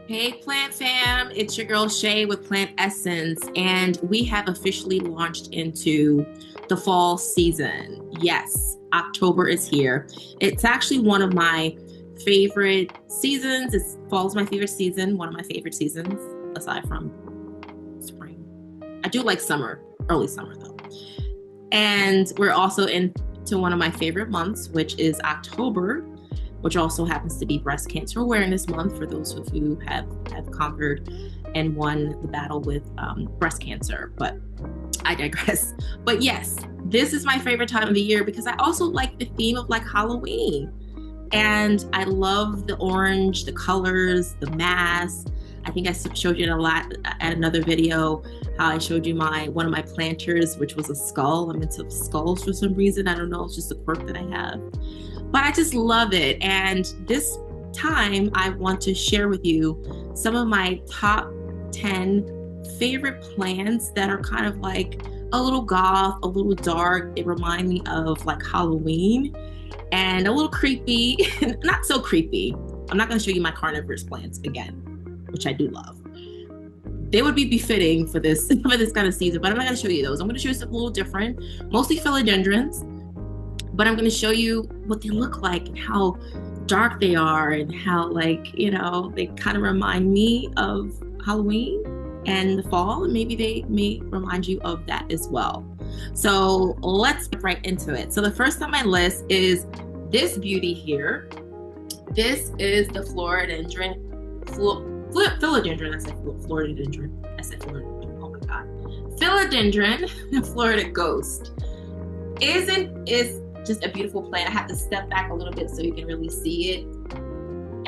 Hey Plant Fam, it's your girl Shay with Plant Essence, and we have officially launched into the fall season. Yes, October is here. It's actually one of my favorite seasons. Fall's my favorite season, one of my favorite seasons, aside from spring. I do like summer, early summer though. And we're also into one of my favorite months, which is October, which also happens to be Breast Cancer Awareness Month for those of you who have conquered and won the battle with breast cancer. But I digress. But yes, this is my favorite time of the year because I also like the theme of like Halloween. And I love the orange, the colors, the masks. I think I showed you a lot at another video how I showed you one of my planters, which was a skull. I'm into skulls for some reason. I don't know. It's just a quirk that I have. But I just love it. And this time, I want to share with you some of my top 10 favorite plants that are kind of like a little goth, a little dark. They remind me of like Halloween and a little creepy, not so creepy. I'm not going to show you my carnivorous plants again, which I do love. They would be befitting for this kind of season, but I'm not going to show you those. I'm going to show you something a little different, mostly philodendrons. But I'm going to show you what they look like and how dark they are and how, like, you know, they kind of remind me of Halloween and the fall. And maybe they may remind you of that as well. So let's get right into it. So the first on my list is this beauty here. This is the Philodendron. I said Philodendron. I said Philodendron. Oh my God. Philodendron Florida Ghost. Is just a beautiful plant. I have to step back a little bit so you can really see it.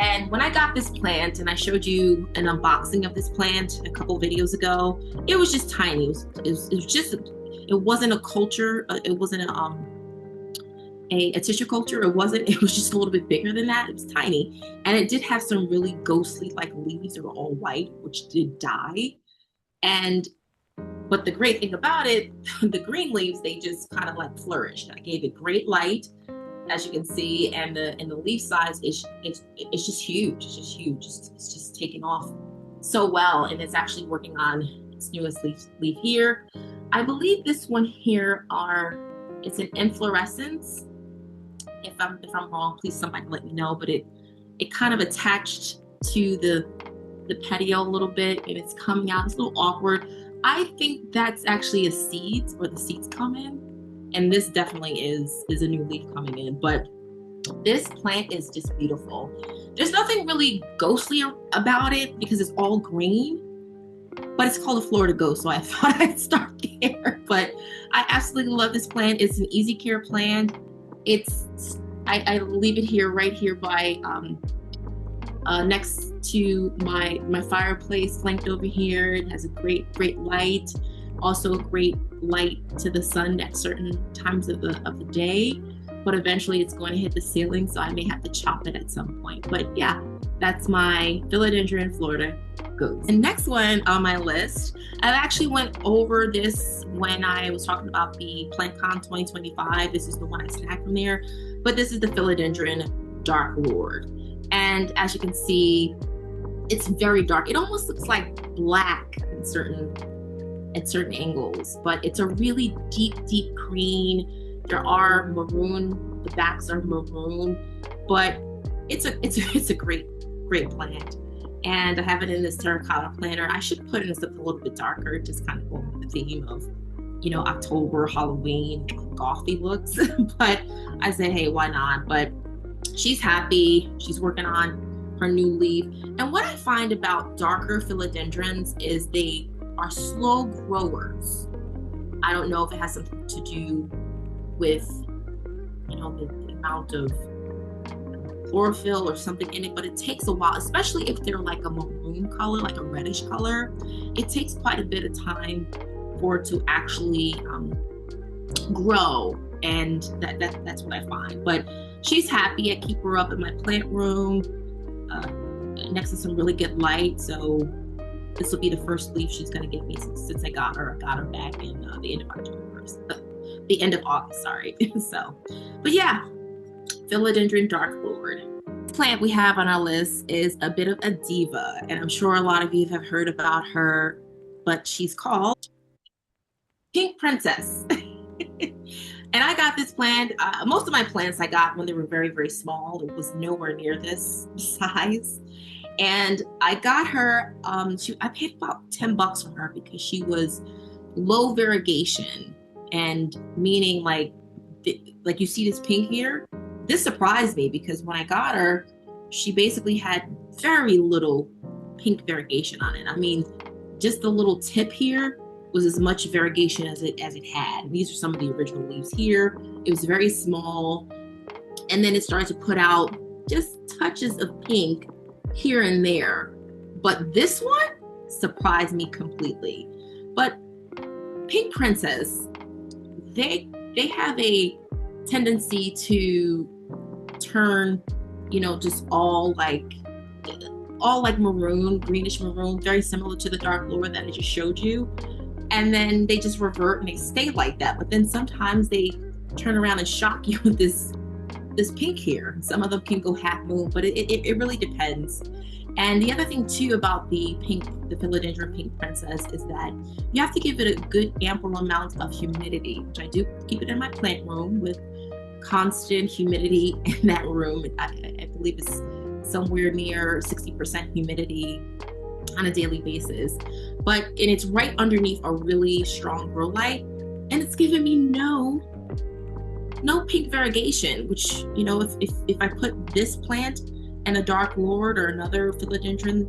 And when I got this plant and I showed you an unboxing of this plant a couple videos ago, it was just tiny. It wasn't a culture. It wasn't a tissue culture. It was just a little bit bigger than that. It was tiny. And it did have some really ghostly like leaves that were all white, which did die. But the great thing about it, the green leaves, they just kind of like flourished. I gave it great light, as you can see, and the leaf size is it's just huge. It's just huge. It's just taking off so well, and it's actually working on its newest leaf here. I believe this one here it's an inflorescence. If I'm wrong, please somebody let me know. But it kind of attached to the petiole a little bit, and it's coming out. It's a little awkward. I think that's actually a seed where the seeds come in. And this definitely is a new leaf coming in. But this plant is just beautiful. There's nothing really ghostly about it because it's all green. But it's called a Florida Ghost, so I thought I'd start there. But I absolutely love this plant. It's an easy care plant. I leave it here, right here by next to my fireplace, flanked over here. It has a great light, also a great light to the sun at certain times of the day. But eventually it's going to hit the ceiling, so I may have to chop it at some point. But yeah, that's my Philodendron Florida Ghost. The next one on my list, I actually went over this when I was talking about the PlantCon 2025. This is the one I snagged from there. But this is the Philodendron Dark Lord. And as you can see, it's very dark. It almost looks like black at certain angles, but it's a really deep green. There are maroon, the backs are maroon, but it's a great plant. And I have it in this terracotta planter. I should put it in something a little bit darker, just kind of go with the theme of, you know, October, Halloween, gothy looks. But I said, hey, why not? But she's happy. She's working on her new leaf. And what I find about darker philodendrons is they are slow growers. I don't know if it has something to do with, you know, the amount of chlorophyll or something in it, but it takes a while, especially if they're like a maroon color, like a reddish color. It takes quite a bit of time for it to actually grow. And that's what I find. But she's happy. I keep her up in my plant room next to some really good light. So this will be the first leaf she's going to give me since I got her back in the end of October. The end of August, sorry. So, but yeah, Philodendron Dark Lord. plant we have on our list is a bit of a diva, and I'm sure a lot of you have heard about her, but she's called Pink Princess. And I got this plant. Most of my plants I got when they were very, very small. It was nowhere near this size. And I got her, I paid about $10 for her because she was low variegation, and meaning like you see this pink here. This surprised me because when I got her, she basically had very little pink variegation on it. I mean, just the little tip here was as much variegation as it had. And these are some of the original leaves here. It was very small, and then it started to put out just touches of pink here and there. But this one surprised me completely. But Pink Princess, they have a tendency to turn, just all like maroon, greenish maroon, very similar to the Dark Lord that I just showed you. And then they just revert and they stay like that. But then sometimes they turn around and shock you with this pink here. Some of them can go half moon, but it really depends. And the other thing too about the Philodendron Pink Princess is that you have to give it a good ample amount of humidity, which I do keep it in my plant room with constant humidity in that room. I believe it's somewhere near 60% humidity on a daily basis. And it's right underneath a really strong grow light, and it's giving me no pink variegation, which, if I put this plant and a Dark Lord or another Philodendron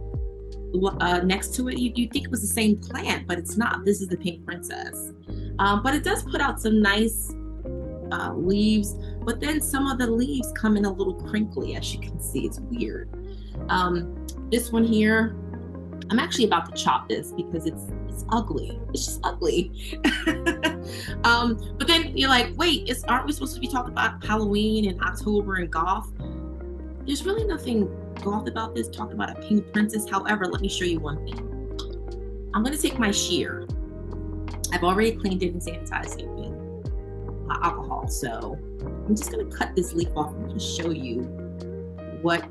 next to it, you'd think it was the same plant, but it's not. This is the Pink Princess. But it does put out some nice leaves, but then some of the leaves come in a little crinkly, as you can see. It's weird. This one here, I'm actually about to chop this because it's ugly. It's just ugly. But then you're like, wait, aren't we supposed to be talking about Halloween and October and goth? There's really nothing goth about this, talking about a Pink Princess. However, let me show you one thing. I'm going to take my shear. I've already cleaned it and sanitized it with my alcohol. So I'm just going to cut this leaf off. I'm going to show you what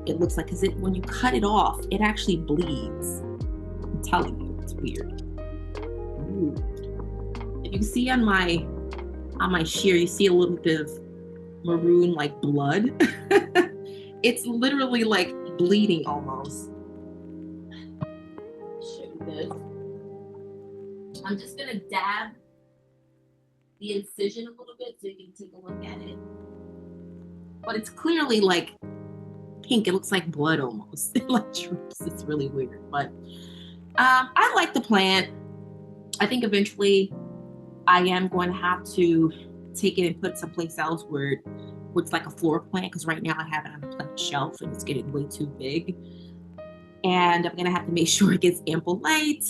it looks like, because when you cut it off, it actually bleeds. I'm telling you, it's weird. Ooh. If you can see on my shear, you see a little bit of maroon like blood. It's literally like bleeding almost. Show you this. I'm just gonna dab the incision a little bit so you can take a look at it. But it's clearly like pink. It looks like blood almost. It like drips. It's really weird. But I like the plant. I think eventually I am going to have to take it and put it someplace else where it's like a floor plant, because right now I have it on a plant shelf and it's getting way too big. And I'm gonna have to make sure it gets ample light,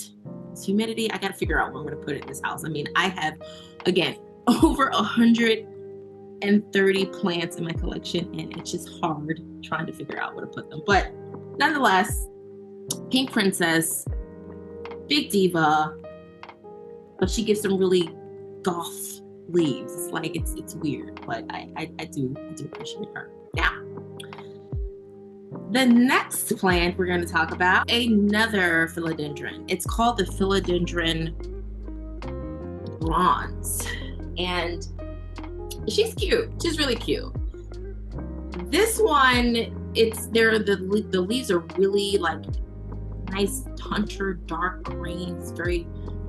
it's humidity. I gotta figure out where I'm gonna put it in this house. I mean, I have, again, over 130 plants in my collection, and it's just hard trying to figure out where to put them. But nonetheless, Pink Princess, big diva, but she gives some really goth leaves. It's like it's weird, but I do appreciate her. Now, the next plant we're going to talk about, another philodendron. It's called the Philodendron Bronze, and she's cute. She's really cute. This one, the leaves are really like nice hunter dark green. It's very,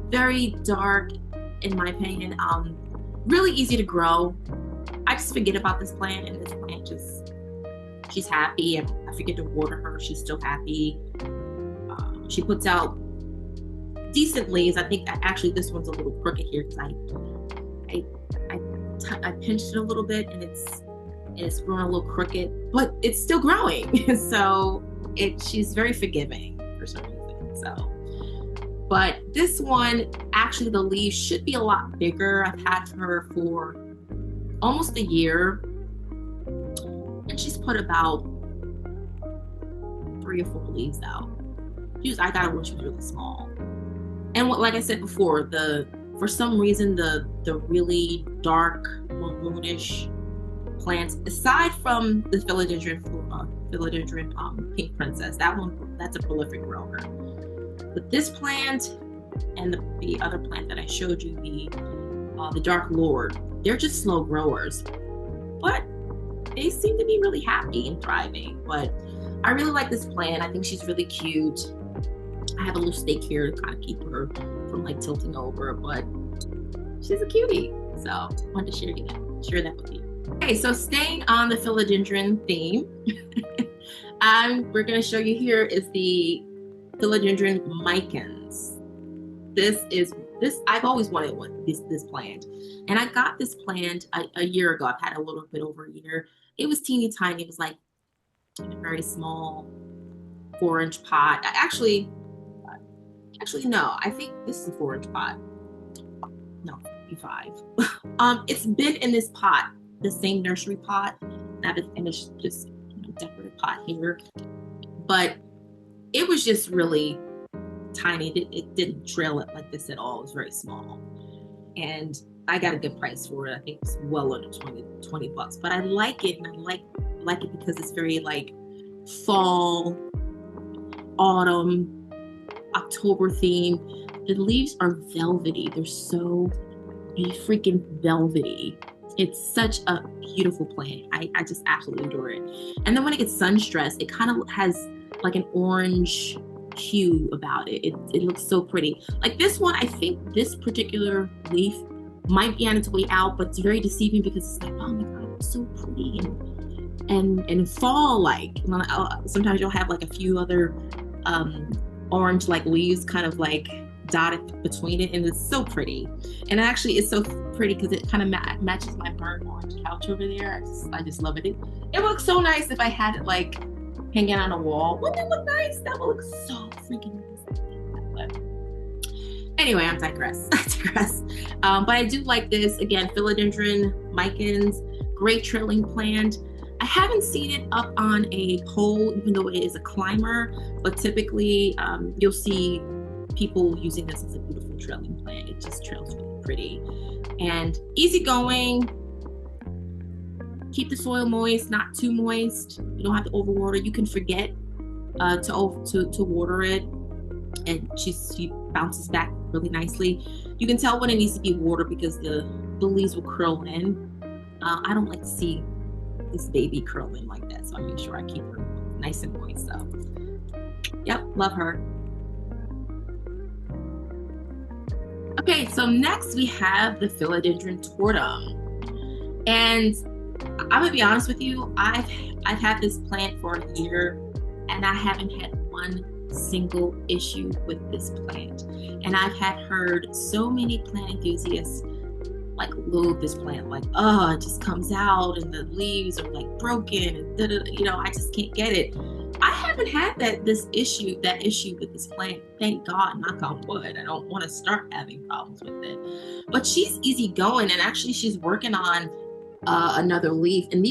very dark in my opinion. Really easy to grow. I just forget about this plant, and this plant she's happy, and I forget to water her. She's still happy. She puts out decent leaves. I think actually this one's a little crooked here because I pinched it a little bit, and it's growing a little crooked, but it's still growing. So she's very forgiving for some reason. So. But this one, actually the leaves should be a lot bigger. I've had her for almost a year, and she's put about 3 or 4 leaves out. I got her when she was really small. And like I said before, for some reason the really dark maroonish plants, aside from the Philodendron Philodendron Pink Princess. That's a prolific grower. But this plant and the other plant that I showed you, the Dark Lord, they're just slow growers, but they seem to be really happy and thriving. But I really like this plant. I think she's really cute. I have a little stake here to kind of keep her from like tilting over, but she's a cutie. So I wanted to share that with you. Okay, so staying on the philodendron theme, we're going to show you here is the Philodendron micans. I've always wanted this plant, and I got this plant a year ago. I've had a little bit over a year. It was teeny tiny. It was like in a very small 4-inch pot. Actually, no. I think this is a 4-inch pot. No, 5. It's been in this pot, the same nursery pot. Now to finish this decorative pot here, but it was just really tiny. It didn't trail it like this at all. It was very small, and I got a good price for it. I think it's well under 20 bucks. But I like it, and I like it because it's very like fall, autumn, October theme. The leaves are velvety. They're so freaking velvety. It's such a beautiful plant. I just absolutely adore it. And then when it gets sun stressed, it kind of has like an orange hue about it. It looks so pretty. Like this one, I think this particular leaf might be on its way out, but it's very deceiving because it's like, oh my god, it's so pretty and fall like. Sometimes you'll have like a few other orange like leaves kind of like dotted between it, and it's so pretty. And actually it's so pretty because it kind of matches my burnt orange couch over there. I just love it. It looks so nice if I had it like hanging on a wall. Wouldn't it look nice? That would look so freaking nice. But anyway, I digress. But I do like this. Again, Philodendron micans, great trailing plant. I haven't seen it up on a pole, even though it is a climber, but typically you'll see people using this as a beautiful trailing plant. It just trails really pretty and easygoing. Keep the soil moist, not too moist. You don't have to overwater. You can forget to water it, and she bounces back really nicely. You can tell when it needs to be watered because the leaves will curl in. I don't like to see this baby curl in like that, so I make sure I keep her nice and moist. So, yep, love her. Okay, so next we have the Philodendron tortum, and I'm gonna be honest with you, I've had this plant for a year, and I haven't had one single issue with this plant. And I've heard so many plant enthusiasts like loathe this plant, like, oh, it just comes out and the leaves are like broken and I just can't get it. I haven't had that issue with this plant. Thank God, knock on wood. I don't want to start having problems with it. But she's easygoing, and actually she's working on another leaf. And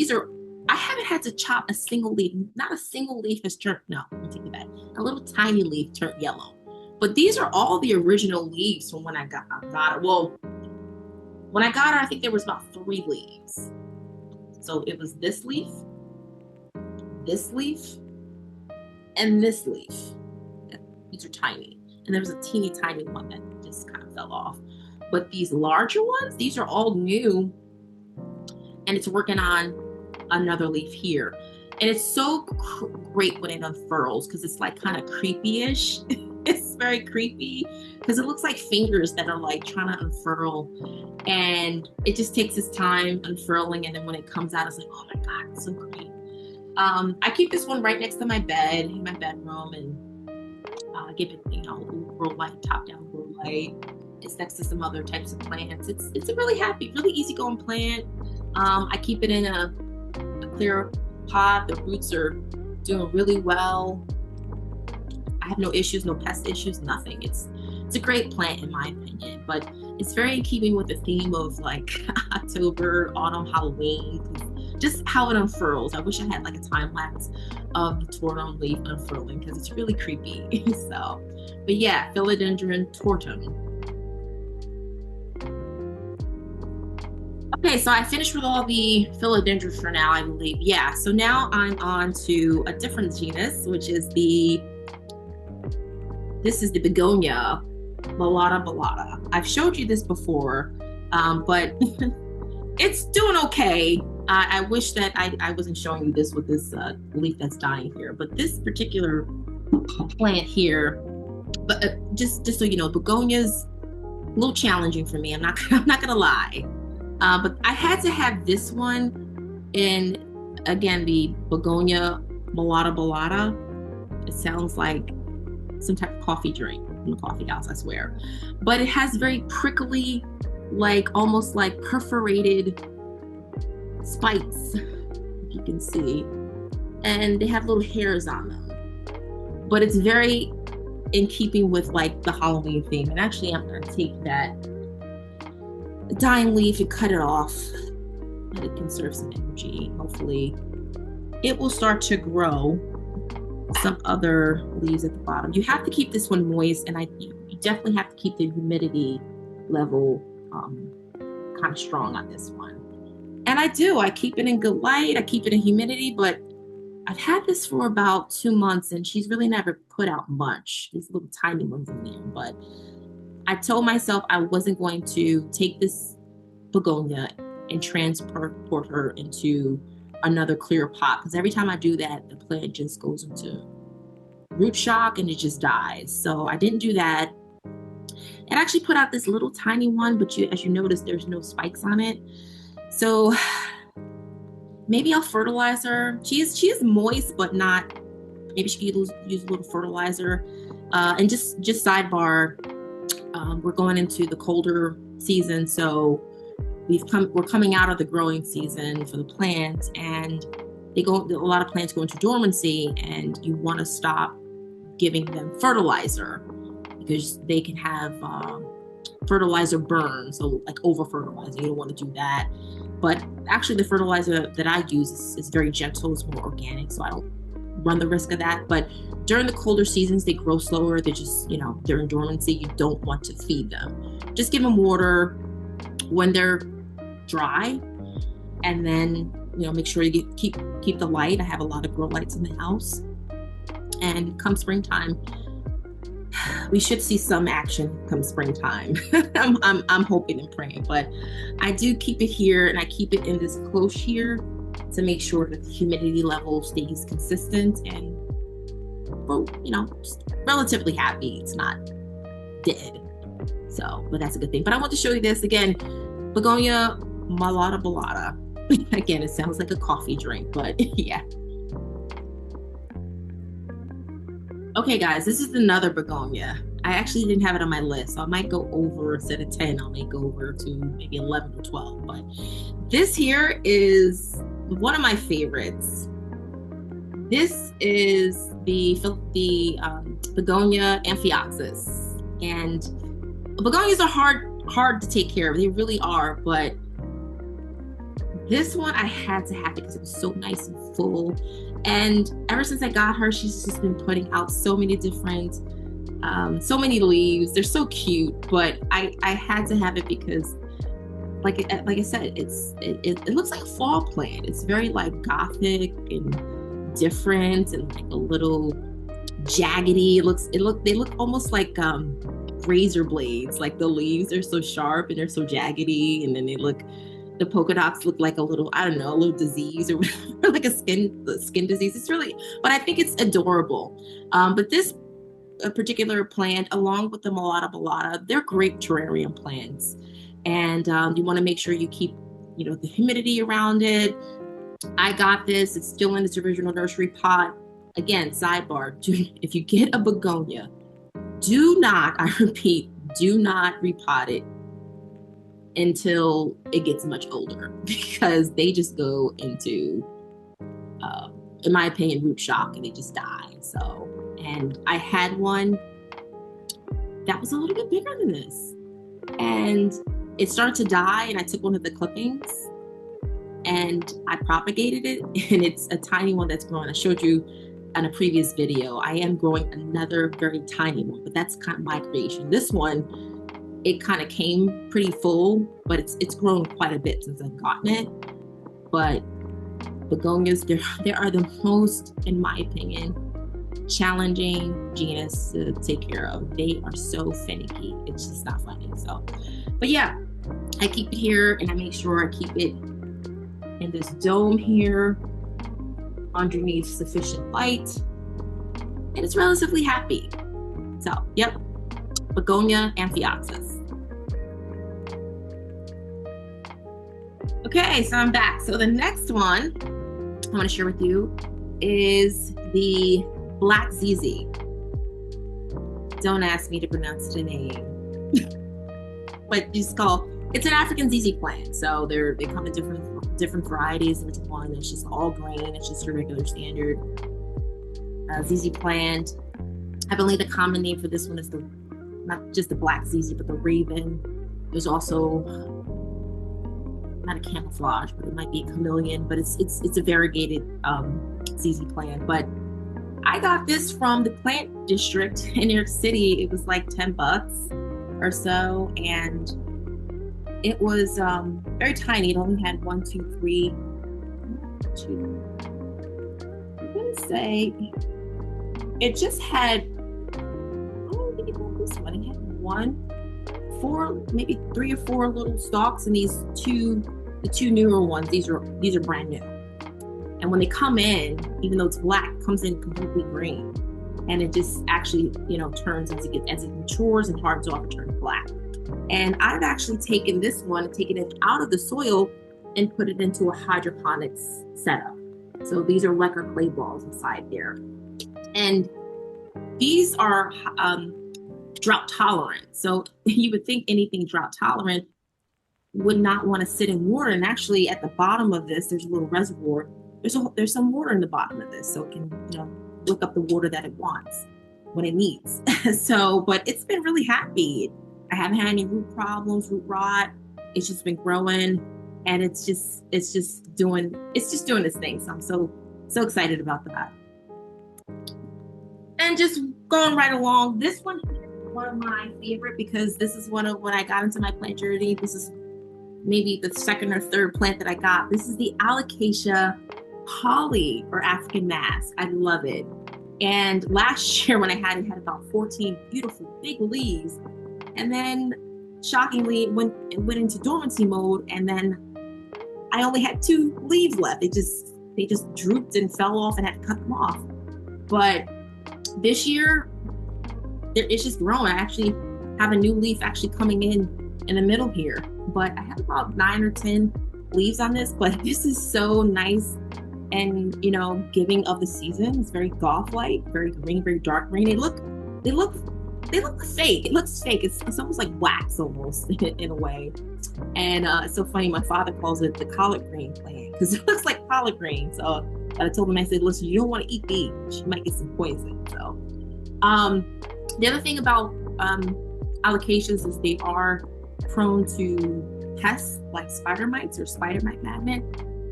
I haven't had to chop a single leaf. Not a single leaf has turned, no, let me take it back. A little tiny leaf turned yellow. But these are all the original leaves from when I got it. Well, when I got her, I think there was about 3 leaves. So it was this leaf, and this leaf. These are tiny. And there was a teeny tiny one that just kind of fell off. But these larger ones, these are all new. And it's working on another leaf here. And it's so great when it unfurls because it's like kind of creepy-ish. It's very creepy because it looks like fingers that are like trying to unfurl, and it just takes its time unfurling, and then when it comes out, it's like, oh my god, it's so great. I keep this one right next to my bed in my bedroom, and give it grow light, top down grow light. It's next to some other types of plants. It's a really happy, really easygoing plant. I keep it in a clear pot. The roots are doing really well. I have no issues, no pest issues, nothing. It's a great plant in my opinion, but it's very in keeping with the theme of like October, autumn, Halloween, just how it unfurls. I wish I had like a time lapse of the tortum leaf unfurling because it's really creepy. So, but yeah, Philodendron tortum. Okay, so I finished with all the philodendrons for now, I believe. Yeah, so now I'm on to a different genus, which is this is the Begonia melanobullata. I've showed you this before, but it's doing okay. I wish that I wasn't showing you this with this leaf that's dying here, but this particular plant here, but just so you know, begonias a little challenging for me. I'm not gonna lie, but I had to have this one in again the Begonia melanobullata. It sounds like some type of coffee drink from the coffee house, I swear. But it has very prickly, like almost like perforated spikes, if you can see. And they have little hairs on them. But it's very in keeping with like the Halloween theme. And actually, I'm gonna take that dying leaf and cut it off. Let it conserve some energy. Hopefully, it will start to grow some other leaves at the bottom. You have to keep this one moist, and you definitely have to keep the humidity level kind of strong on this one. And I do. I keep it in good light. I keep it in humidity, but I've had this for about 2 months, and she's really never put out much. These little tiny ones in there, but I told myself I wasn't going to take this begonia and transport her into another clear pot, because every time I do that, the plant just goes into root shock and it just dies. So I didn't do that. It actually put out this little tiny one, but as you notice, there's no spikes on it. So maybe I'll fertilize her. She is moist, but not. Maybe she could use a little fertilizer. And just sidebar, we're going into the colder season, so we're coming out of the growing season for the plants, and a lot of plants go into dormancy, and you want to stop giving them fertilizer because they can have fertilizer burn, so like over fertilizer. You don't want to do that. But actually the fertilizer that I use is very gentle, it's more organic, so I don't run the risk of that. But during the colder seasons, they grow slower. They're just, they're in dormancy. You don't want to feed them. Just give them water when they're dry, and then make sure you keep the light. I have a lot of grow lights in the house, and come springtime, we should see some action come springtime. I'm hoping and praying, but I do keep it here, and I keep it in this close here to make sure that the humidity level stays consistent, and just relatively happy. It's not dead, so but that's a good thing. But I want to show you this again, Begonia melanobullata. Again, it sounds like a coffee drink, but yeah. Okay, guys, this is another begonia. I actually didn't have it on my list, so I might go over, instead of 10, I'll make over to maybe 11 or 12. But this here is one of my favorites. This is the Begonia Amphioxus. And begonias are hard to take care of. They really are, but this one I had to have it because it was so nice and full. And ever since I got her, she's just been putting out so many different, so many leaves. They're so cute, but I had to have it because, like I said, it looks like a fall plant. It's very like gothic and different, and like a little jaggedy. They look almost like razor blades. Like the leaves are so sharp and they're so jaggedy, and then the polka dots look like a little, I don't know, a little disease or whatever, like a skin disease. It's really, but I think it's adorable. But this particular plant, along with the melanobullata, they're great terrarium plants. And you want to make sure you keep, the humidity around it. I got this. It's still in its original nursery pot. Again, sidebar, if you get a begonia, do not, I repeat, do not repot it until it gets much older, because they just go into, in my opinion, root shock, and they just die. So, and I had one that was a little bit bigger than this, and it started to die, and I took one of the clippings and I propagated it, and it's a tiny one that's growing. I showed you in a previous video. I am growing another very tiny one, but that's kind of my creation. This one it kind of came pretty full, but it's grown quite a bit since I've gotten it. But begonias, they are the most, in my opinion, challenging genus to take care of. They are so finicky. It's just not funny. So, but yeah, I keep it here, and I make sure I keep it in this dome here underneath sufficient light, and it's relatively happy. So, yep, Begonia Amphioxus. Okay, so I'm back. So the next one I want to share with you is the Black ZZ. Don't ask me to pronounce the name. But it's an African ZZ plant. So they come in different varieties. There's one that's just all green. It's just a regular standard ZZ plant. I believe the common name for this one is not just the Black ZZ, but the Raven. There's also not a camouflage, but it might be a chameleon. But it's a variegated ZZ plant. But I got this from the plant district in New York City. It was like $10 or so, and it was very tiny. It only had 1, 2, 3, 2. I'm gonna say it just had. Oh, I think it had this one. It had 4, maybe 3 or 4 little stalks, and the two newer ones. These are brand new. And when they come in, even though it's black, it comes in completely green. And it just actually, turns as it matures and hardens off, it turns black. And I've actually taken this one and taken it out of the soil and put it into a hydroponics setup. So these are Lecker clay balls inside there. And these are drought tolerant. So you would think anything drought tolerant would not want to sit in water. And actually at the bottom of this, there's a little reservoir. There's some water in the bottom of this, so it can, look up the water that it wants when it needs. But it's been really happy. I haven't had any root problems, root rot. It's just been growing, and it's just doing its thing. So I'm so excited about that. And just going right along, this one is one of my favorite because this is when I got into my plant journey. This is maybe the second or third plant that I got. This is the Alocasia Holly, or African mask. I love it. And last year when I had it, had about 14 beautiful big leaves. And then shockingly it went into dormancy mode, and then I only had 2 leaves left. They just drooped and fell off and had to cut them off. But this year it's just growing. I actually have a new leaf actually coming in the middle here. But I have about 9 or 10 leaves on this, but this is so nice and giving of the season. It's very goth-like, very green, very dark green. They look fake. It looks fake. It's almost like wax almost in a way. And it's so funny. My father calls it the collard green plant because it looks like collard green. So I told him, I said, listen, you don't want to eat these. You might get some poison. So the other thing about alocasias is they are prone to pests like spider mites or spider mite magnet.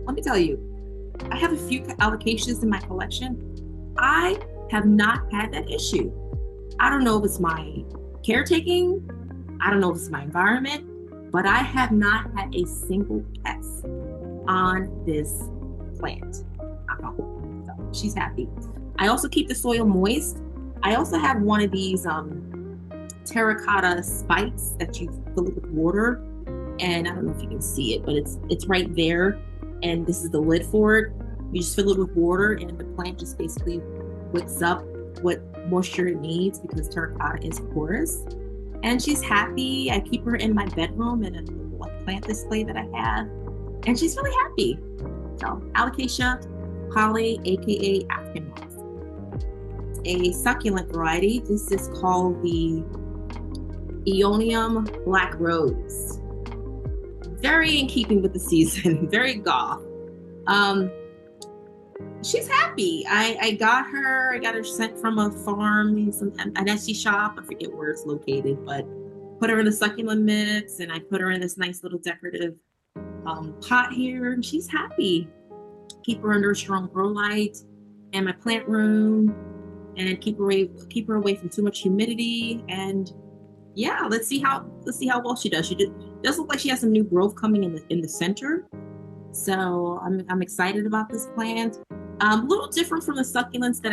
Let me tell you, I have a few alocasias in my collection. I have not had that issue. I don't know if it's my caretaking. I don't know if it's my environment, but I have not had a single pest on this plant. So she's happy. I also keep the soil moist. I also have one of these terracotta spikes that you fill it with water, and I don't know if you can see it, but it's right there, and this is the lid for it. You just fill it with water, and the plant just basically wicks up what moisture it needs because terracotta is porous. And she's happy. I keep her in my bedroom in a little plant display that I have, and she's really happy. So Alocasia Holly, aka African moss, a succulent variety. This is called the Aeonium Black Rose. Very in keeping with the season, very goth. She's happy. I got her sent from a farm, an Etsy shop. I forget where it's located, but put her in a succulent mix, and I put her in this nice little decorative pot here, and she's happy. Keep her under a strong grow light in my plant room, and keep her away from too much humidity, and yeah, let's see how well she does. Does look like she has some new growth coming in the center. So I'm excited about this plant. A little different from the succulents that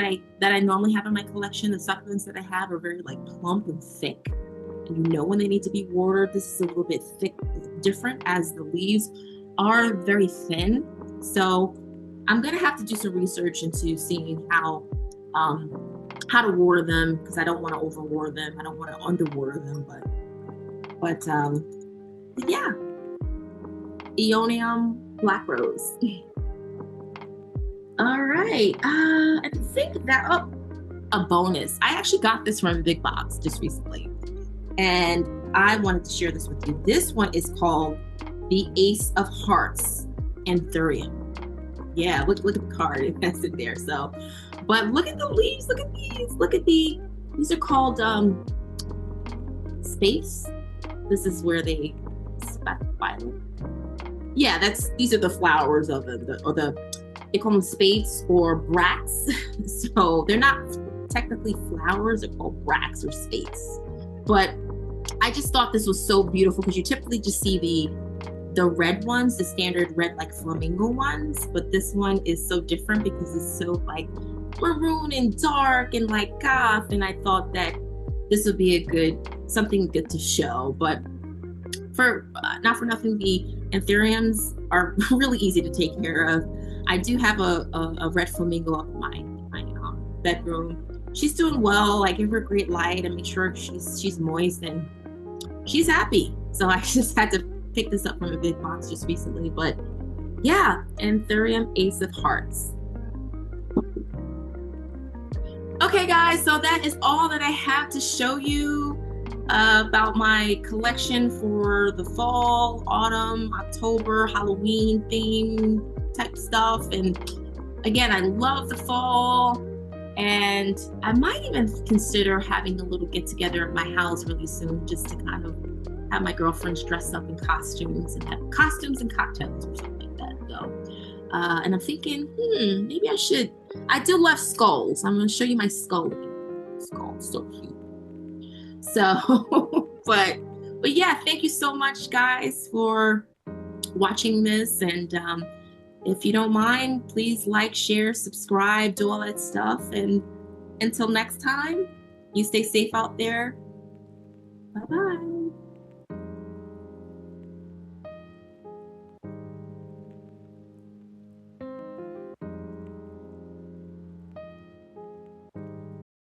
I normally have in my collection. The succulents that I have are very like plump and thick. And you know when they need to be watered. This is a little bit thick, different, as the leaves are very thin. So I'm gonna have to do some research into seeing how to water them, because I don't want to overwater them. I don't want to underwater them, but yeah, Aeonium Black Rose. All right. I think that, oh, a bonus. I actually got this from a big box just recently, and I wanted to share this with you. This one is called the Ace of Hearts Anthurium. Yeah, look at the card that's in there. So, but look at the leaves. Look at these. These are called space. This is where they specify them. Yeah, these are the flowers of they call them spathes or bracts. So they're not technically flowers, they're called bracts or spathes. But I just thought this was so beautiful, because you typically just see the red ones, the standard red like flamingo ones, but this one is so different because it's so like maroon and dark and like goth, and I thought that this would be something good to show. But for not for nothing, the anthuriums are really easy to take care of. I do have a red flamingo up in my bedroom. She's doing well. I give her great light and make sure she's moist, and she's happy. So I just had to pick this up from a big box just recently. But yeah, Anthurium Ace of Hearts. Okay guys, so that is all that I have to show you about my collection for the fall, autumn, October, Halloween theme type stuff. And again, I love the fall, and I might even consider having a little get together at my house really soon, just to kind of have my girlfriends dress up in costumes and have costumes and cocktails or something like that. So, and I'm thinking, maybe I should. I do love skulls. I'm going to show you my skull. Skull's so cute. So, but yeah, thank you so much, guys, for watching this. And if you don't mind, please like, share, subscribe, do all that stuff. And until next time, you stay safe out there. Bye-bye.